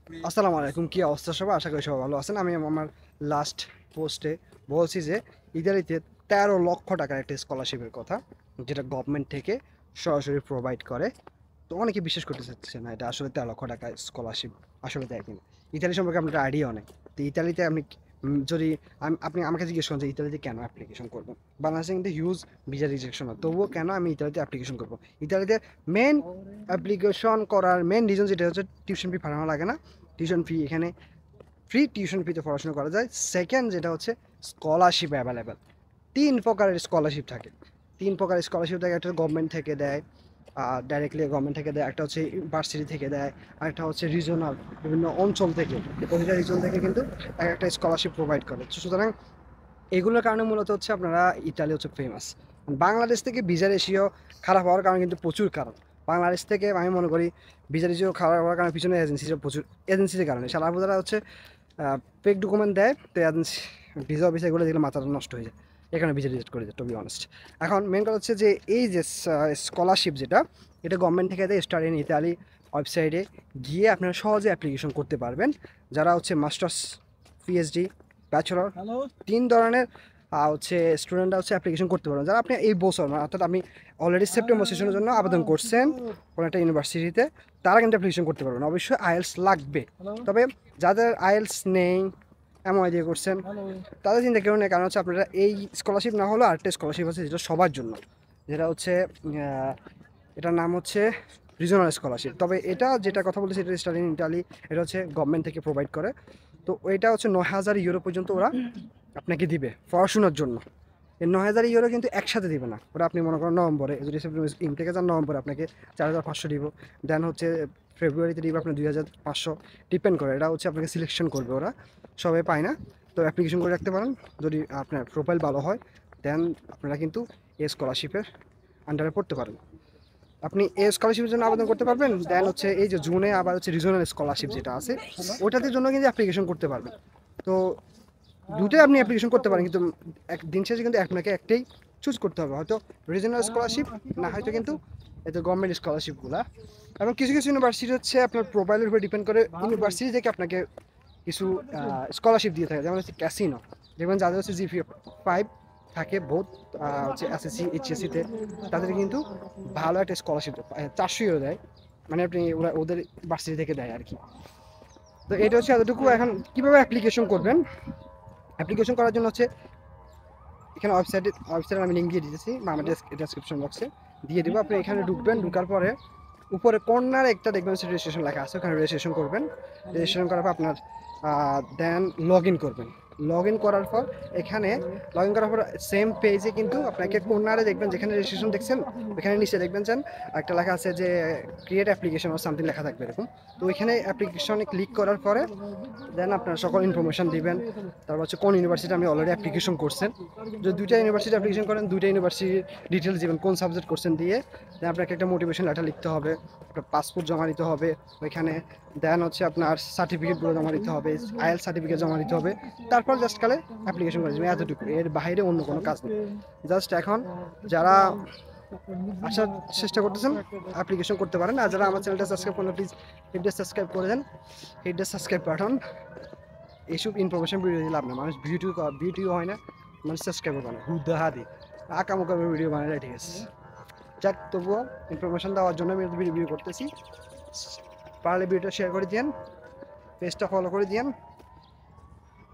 আসসালামু আলাইকুম, কি অবস্থা সবাই? আশা করি সবাই ভালো আছেন। আমি আমার লাস্ট পোস্টে বলছি যে ইতালিতে 13 লক্ষ টাকার একটা স্কলারশিপের কথা, যেটা গভর্নমেন্ট থেকে সরাসরি প্রোভাইড করে। তো অনেকে বিশ্বাস করতে চাচ্ছে না এটা আসলে 13 লক্ষ টাকা স্কলারশিপ আসলে দেয় কিনা। ইতালি সম্পর্কে আপনার আইডিয়া নেই। তো ইতালিতে আপনি যদি আপনি আমাকে জিজ্ঞেস করেন যে ইতালিতে কেন অ্যাপ্লিকেশন করবেন, বাংলাদেশে কিন্তু হিউজ ভিসা রিজেকশন হয়, তবুও কেন আমি ইতালিতে অ্যাপ্লিকেশন করবো? ইতালিতে মেন অ্যাপ্লিকেশন করার মেন রিজন যেটা হচ্ছে টিউশন ফি পাঠানো লাগে না। টিউশন ফি এখানে ফ্রি, টিউশন ফিতে পড়াশোনা করা যায়। সেকেন্ড যেটা হচ্ছে স্কলারশিপ অ্যাভেলেবেল। 3 প্রকারের স্কলারশিপ থাকে। 3 প্রকারের স্কলারশিপ থাকে, একটা গভর্নমেন্ট থেকে দেয়, ডাইরেক্টলি গভর্নমেন্ট থেকে দেয়, একটা হচ্ছে ইউনিভার্সিটি থেকে দেয়, আর একটা হচ্ছে রিজনাল, বিভিন্ন অঞ্চল থেকে, প্রতিটা রিজন থেকে কিন্তু এক একটা স্কলারশিপ প্রোভাইড করে। সুতরাং এগুলোর কারণে মূলত হচ্ছে আপনারা ইতালি হচ্ছে ফেমাস। বাংলাদেশ থেকে ভিসা রেশিও খারাপ হওয়ার কারণ কিন্তু প্রচুর কারণ। বাংলাদেশ থেকে আমি মনে করি ভিসা রেশিও খারাপ হওয়ার কারণে পিছনে এজেন্সির প্রচুর, এজেন্সির কারণে সারা যারা হচ্ছে ফেক ডকুমেন্ট দেয়, তো এজেন্সি ভিসা অফিসে এগুলো দেখলে মাথাটা নষ্ট হয়ে যায়, এখানে ভিসা রিজেক্ট করে দেয়, টু বি অনেস্ট। এখন মেন কথা হচ্ছে যে এই যে স্কলারশিপ যেটা, এটা গভর্নমেন্ট থেকে দেয়। স্টাডি ইন ইতালি ওয়েবসাইটে গিয়ে আপনারা সহজে অ্যাপ্লিকেশন করতে পারবেন। যারা হচ্ছে মাস্টার্স, পিএইচডি, ব্যাচেলর, 3 ধরনের হচ্ছে স্টুডেন্টরা হচ্ছে অ্যাপ্লিকেশন করতে পারবেন। যারা আপনি এই বছর অর্থাৎ আপনি অলরেডি সেপ্টেম্বর সেশনের জন্য আবেদন করছেন কোনো একটা ইউনিভার্সিটিতে, তারা কিন্তু অ্যাপ্লিকেশন করতে পারবেন। অবশ্যই আইএলস লাগবে। তবে যাদের আইএলস নেই, এমআই দিয়ে করছেন, তাদের চিন্তা কেউ নেই, কারণ হচ্ছে আপনারা এই স্কলারশিপ না হলেও আরেকটা স্কলারশিপ আছে যেটা সবার জন্য, যেটা হচ্ছে এটার নাম হচ্ছে রিজনাল স্কলারশিপ। তবে এটা যেটা কথা বলতেছি, এটা স্টাডি ইন ইটালি, এটা হচ্ছে গভর্নমেন্ট থেকে প্রোভাইড করে। তো এটা হচ্ছে 9,000 ইউরো পর্যন্ত ওরা আপনাকে দিবে পড়াশোনার জন্য। এই 9,000 ইউরো কিন্তু একসাথে দিবে না ওরা। আপনি মনে করেন নভেম্বরে, যদি সেপ্টেম্বর ইনটেকে যান, নভেম্বরে আপনাকে 4,500 দিব, দেন হচ্ছে ফেব্রুয়ারিতে দিব আপনার 2,500। ডিপেন্ড করে, এটা হচ্ছে আপনাকে সিলেকশন করবে ওরা, সবাই পায় না। তো অ্যাপ্লিকেশন করে রাখতে পারেন, যদি আপনার প্রোফাইল ভালো হয় দেন আপনারা কিন্তু এই স্কলারশিপের আন্ডারে পড়তে পারেন। আপনি এই স্কলারশিপের জন্য আবেদন করতে পারবেন। দেন হচ্ছে এই যে জুনে আবার হচ্ছে রিজনাল স্কলারশিপ যেটা আছে, ওটাতে জন্য কিন্তু অ্যাপ্লিকেশন করতে পারবেন। তো দুটোই আপনি অ্যাপ্লিকেশন করতে পারেন, কিন্তু দিন শেষে কিন্তু আপনাকে একটাই চুজ করতে হবে, হয়তো রিজনাল স্কলারশিপ, না হয়তো কিন্তু এই গভর্নমেন্ট স্কলারশিপগুলো। এবং কিছু কিছু ইউনিভার্সিটি হচ্ছে আপনার প্রোফাইলের উপর ডিপেন্ড করে, ইউনিভার্সিটি থেকে আপনাকে কিছু স্কলারশিপ দিয়ে থাকে। যেমন হচ্ছে ক্যাসিনো, দেখবেন যাদের হচ্ছে GPA 5 থাকে বহুত, হচ্ছে এসএসসি এইচএসসিতে, তাদের কিন্তু ভালো একটা স্কলারশিপ 400 দেয়। মানে আপনি ওরা ওদের ভার্সিটি থেকে দেয় আর কি। তো এটা হচ্ছে এতটুকু। এখন কীভাবে অ্যাপ্লিকেশন করবেন? অ্যাপ্লিকেশন করার জন্য হচ্ছে এখানে ওয়েবসাইটে আমি লিঙ্ক দিয়ে দিতেছি, বা আমার ডেসক্রিপশন বক্সে দিয়ে দেবো। আপনি এখানে ঢুকবেন, ঢুকার পরে উপরে কর্নারে একটা দেখবেন রেজিস্ট্রেশন লেখা আছে, ওখানে রেজিস্ট্রেশন করবেন। রেজিস্ট্রেশন করার পর আপনার দেন লগ ইন করবেন। লগ ইন করার পর এখানে লগ ইন করার পর সেম পেজে কিন্তু আপনাকে কর্নারে দেখবেন, যেখানে রেজিস্ট্রেশন দেখছেন ওখানে নিচে দেখবেন যেন একটা লেখা আছে যে ক্রিয়েট অ্যাপ্লিকেশন ও সামথিং লেখা থাকবে এরকম। তো ওইখানে অ্যাপ্লিকেশনে ক্লিক করার পরে দেন আপনার সকল ইনফরমেশন দিবেন। তারপর হচ্ছে কোন ইউনিভার্সিটি আপনি অলরেডি অ্যাপ্লিকেশন করছেন। যদি 2টা ইউনিভার্সিটি অ্যাপ্লিকেশন করেন, 2টা ইউনিভার্সিটির ডিটেলস দিবেন, কোন সাবজেক্ট করছেন দিয়ে। দেন আপনাকে একটা মোটিভেশন লেটার লিখতে হবে, আপনার পাসপোর্ট জমা দিতে হবে ওইখানে। দেন হচ্ছে আপনার সার্টিফিকেটগুলো জমা দিতে হবে, আইএল সার্টিফিকেট জমা দিতে হবে। তারপর জাস্ট কালে অ্যাপ্লিকেশন করে দেবেন, এতটুকু। এর বাইরে অন্য কোনো কাজ নেই। জাস্ট এখন যারা আসার চেষ্টা করতেছেন অ্যাপ্লিকেশন করতে পারেন। আর যারা আমার চ্যানেলটা সাবস্ক্রাইব করেন, প্লিজ হিটটা সাবস্ক্রাইব করে দেন, হিটটা সাবস্ক্রাইব বাটন। এইসব ইনফরমেশন ভিডিও দিলে আপনার মানুষ ভিডিও হয় না, মানুষ সাবস্ক্রাইব করে না, হুদা হাদি আঁকামুকা ভিডিও বানালে, ঠিক আছে। যাক, তবুও ইনফরমেশন দেওয়ার জন্য আমি ভিডিও করতেছি। পারলে ভিডিওটা শেয়ার করে দিন, পেজটা ফলো করে দিন,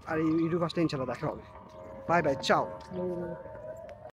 আর এই ইউটিউব আসলে ইনশাল্লাহ দেখা হবে। বাই বাই, চাও।